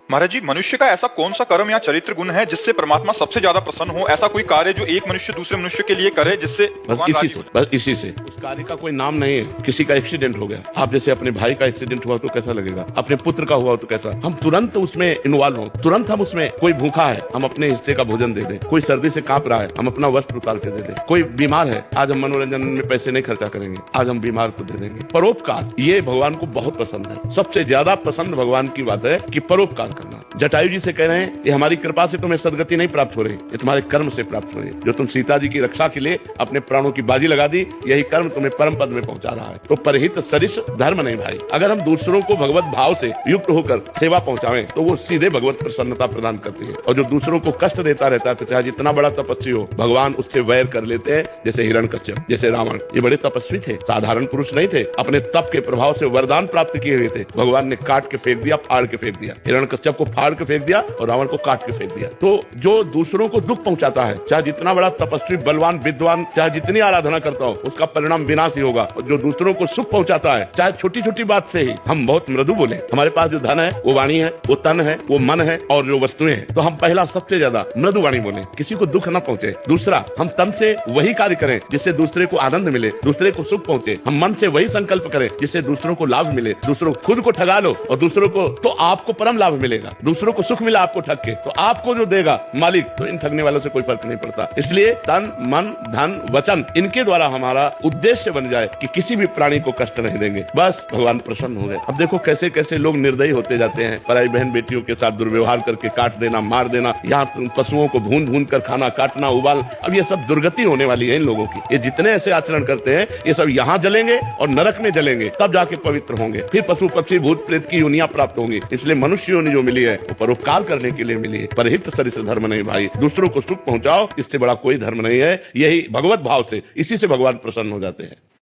महाराज जी, मनुष्य का ऐसा कौन सा कर्म या चरित्र गुण है जिससे परमात्मा सबसे ज्यादा प्रसन्न हो? ऐसा कोई कार्य जो एक मनुष्य दूसरे मनुष्य के लिए करे जिससे बस इसी से उस कार्य का कोई नाम नहीं है। किसी का एक्सीडेंट हो गया, आप जैसे अपने भाई का एक्सीडेंट हुआ तो कैसा लगेगा, अपने पुत्र का हुआ तो कैसा, हम तुरंत उसमें इन्वॉल्व हो, तुरंत हम उसमें, कोई भूखा है हम अपने हिस्से का भोजन दे दें, कोई सर्दी से कांप रहा है हम अपना वस्त्र उतार के दे दें, कोई बीमार है आज हम मनोरंजन में पैसे नहीं खर्चा करेंगे, आज हम बीमार को दे देंगे। परोपकार ये भगवान को बहुत पसंद है। सबसे ज्यादा पसंद भगवान की बात है कि परोपकार करना। जटायु जी से कह रहे हैं ये हमारी कृपा से तुम्हें सदगति नहीं प्राप्त हो रही, ये तुम्हारे कर्म से प्राप्त हो रही है। जो तुम सीता जी की रक्षा के लिए अपने प्राणों की बाजी लगा दी, यही कर्म तुम्हें परम पद में पहुंचा रहा है। तो परहित सरिस धर्म नहीं भाई। अगर हम दूसरों को भगवत भाव से युक्त होकर सेवा पहुंचाएं तो वो सीधे भगवत प्रसन्नता प्रदान करती है। और जो दूसरों को कष्ट देता रहता है तो चाहे जितना बड़ा तपस्वी हो, भगवान उससे वैर कर लेते हैं। जैसे हिरण्यकश्यप, जैसे रावण, ये बड़े तपस्वी थे, साधारण पुरुष नहीं थे। अपने तप के प्रभाव से वरदान प्राप्त किए हुए थे। भगवान ने काट के फेंक दिया, फाड़ के फेंक दिया। हिरण्यकश्यप को फाड़ के फेंक दिया और रावण को काट के फेंक दिया। तो जो दूसरों को दुख पहुंचाता है, चाहे जितना बड़ा तपस्वी, बलवान, विद्वान, चाहे जितनी आराधना करता हो, उसका परिणाम विनाश ही होगा। और जो दूसरों को सुख पहुंचाता है, चाहे छोटी छोटी बात से ही हम बहुत मृदु बोले, हमारे पास जो धन है वो वाणी है, वो तन है, वो मन है और जो वस्तुएं हैं, तो हम पहला सबसे ज्यादा मृदु वाणी बोले, किसी को दुख न पहुंचे। दूसरा, हम तन से वही कार्य करें जिससे दूसरे को आनंद मिले, दूसरे को सुख पहुंचे। हम मन से वही संकल्प करें जिससे दूसरों को लाभ मिले। दूसरों खुद को ठगा लो और दूसरों को, तो आपको परम लाभ मिलेगा। दूसरों को सुख मिला आपको ठग के, तो आपको जो देगा मालिक, तो इन ठगने वालों से कोई फर्क नहीं पड़ता। इसलिए तन, मन, धन, वचन, इनके द्वारा हमारा उद्देश्य बन जाए कि किसी भी प्राणी को कष्ट नहीं देंगे, बस भगवान प्रसन्न हो गए। अब देखो कैसे कैसे लोग निर्दयी होते जाते हैं, पराई बहन बेटियों के साथ दुर्व्यवहार करके काट देना, मार देना, यहाँ पशुओं को भून भून कर खाना, काटना, उबाल। अब ये सब दुर्गति होने वाली है इन लोगों की। ये जितने ऐसे आचरण करते हैं, ये सब यहाँ जलेंगे और नरक में जलेंगे, तब जाके पवित्र होंगे। फिर पशु पक्षी भूत प्रेत की योनियां प्राप्त होंगी। इसलिए मनुष्य योनि जो मिली है वो परोपकार करने के लिए मिली है। परहित सरिस धर्म नहीं भाई। दूसरों को सुख पहुंचाओ, इससे बड़ा कोई धर्म नहीं है। यही भगवत भाव से, इसी से भगवान प्रसन्न हो जाते हैं।